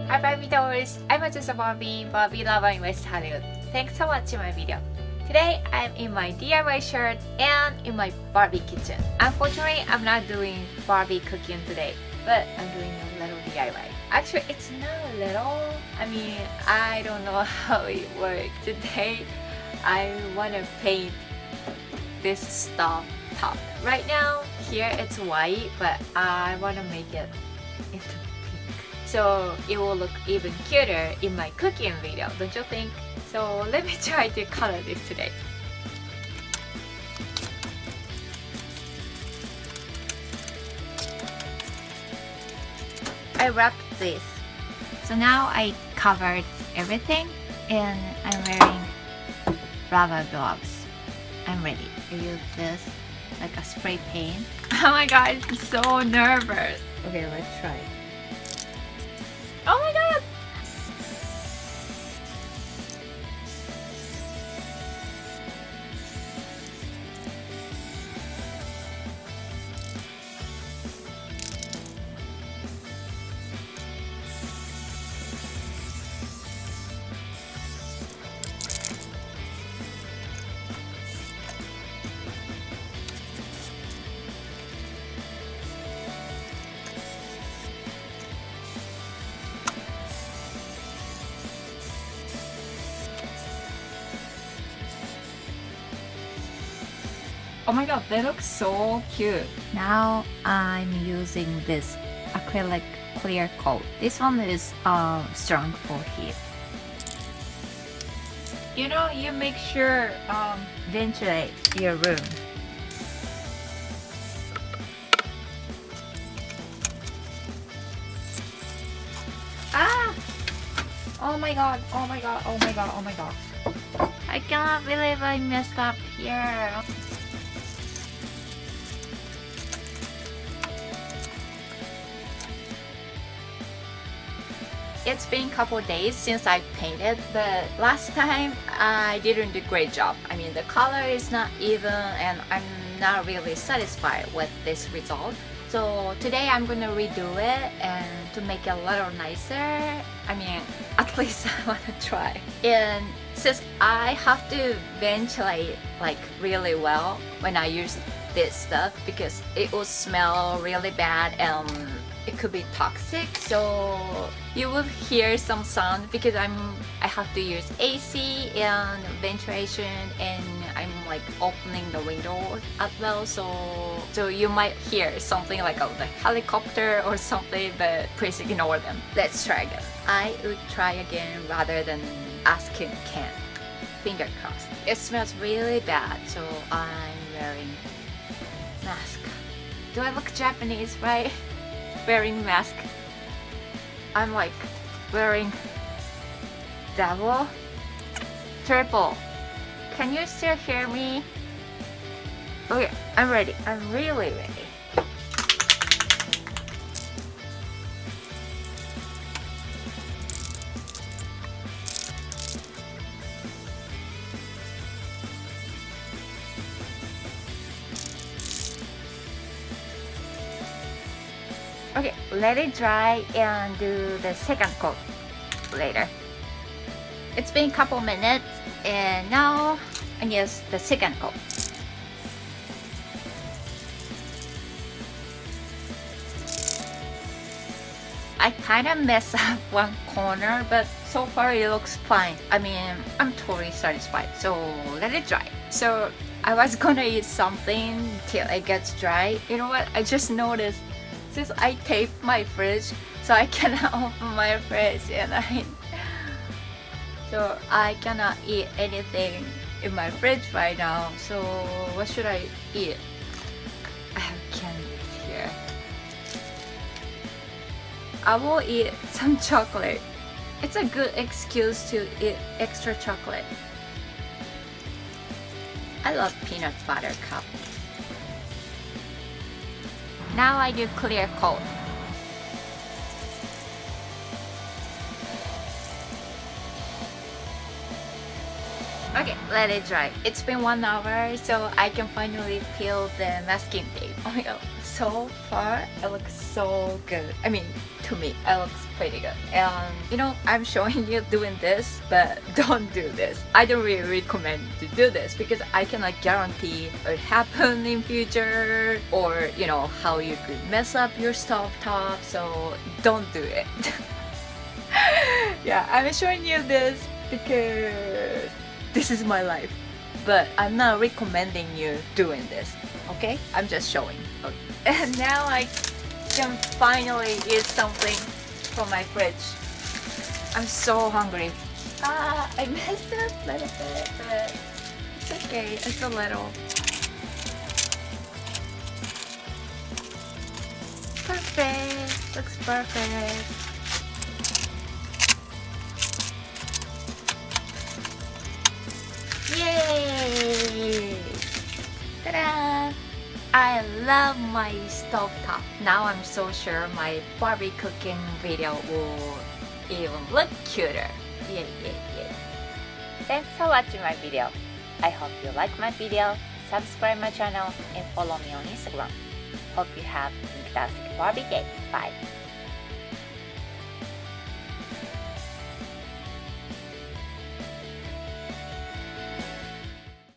Hi Barbie doors! I'm Azusa Barbie, Barbie lover in West Hollywood. Thanks for watching my video. Today I'm in my DIY shirt and in my Barbie kitchen. Unfortunately, I'm not doing Barbie cooking today, but I'm doing a little DIY. Actually, it's not a little. I don't know how it works. Today, I want to paint this Stovetop. Right now, here it's white, but I want to make it into pink. So it will look even cuter in my cooking video, don't you think? So let me try to color this today. I wrapped this. So now I covered everything and I'm wearing rubber gloves. I'm ready to use this like a spray paint. Oh my god, I'm so nervous. Okay, let's try. Oh my god! Oh my god, they look so cute. Now I'm using this acrylic clear coat. This one is strong for heat. You know, you make sure ventilate your room. Ah! Oh my god, oh my god, oh my god, oh my god. I cannot believe I messed up here. It's been a couple days since I painted, but last time I didn't do a great job. The color is not even and I'm not really satisfied with this result. So today I'm gonna redo it and to make it a little nicer. At least I wanna try. And since I have to ventilate like really well when I use this stuff because it will smell really bad and it could be toxic, so you will hear some sound because I have to use AC and ventilation and I'm like opening the window as well, so you might hear something like the helicopter or something, but please ignore them. Let's try again. I would try again rather than asking Ken. Finger crossed. It smells really bad, so I'm wearing mask. Do I look Japanese, right? Wearing mask. I'm like wearing double, triple. Can you still hear me? Okay, I'm ready. I'm really ready. Okay, let it dry and do the second coat later. It's been a couple minutes and now I use the second coat. I kinda messed up one corner, but so far it looks fine. I'm totally satisfied, so let it dry. So I was gonna eat something till it gets dry. You know what? I just noticed since I taped my fridge, so I cannot open my fridge so I cannot eat anything in my fridge right now. So what should I eat? I have candy here. I will eat some chocolate. It's a good excuse to eat extra chocolate. I love peanut butter cup. Now I do clear coat. Okay, let it dry. It's been 1 hour, so I can finally peel the masking tape. Oh my god, so far, it looks so good. I mean, to me, it looks pretty good. And you know, I'm showing you doing this, but don't do this. I don't really recommend to do this because I cannot guarantee what will happen in future, or you know, how you could mess up your stovetop. So don't do it. Yeah, I'm showing you this because this is my life. But I'm not recommending you doing this, okay? I'm just showing. Okay. And now I can finally eat something from my fridge. I'm so hungry. I messed up a little bit, but it's okay. It's a little. Perfect. Looks perfect. Yay! Ta-da! I love my stovetop. Now I'm so sure my Barbie cooking video will even look cuter. Yay, yay, yay. Thanks for watching my video. I hope you like my video, subscribe my channel, and follow me on Instagram. Hope you have a fantastic Barbie day. Bye.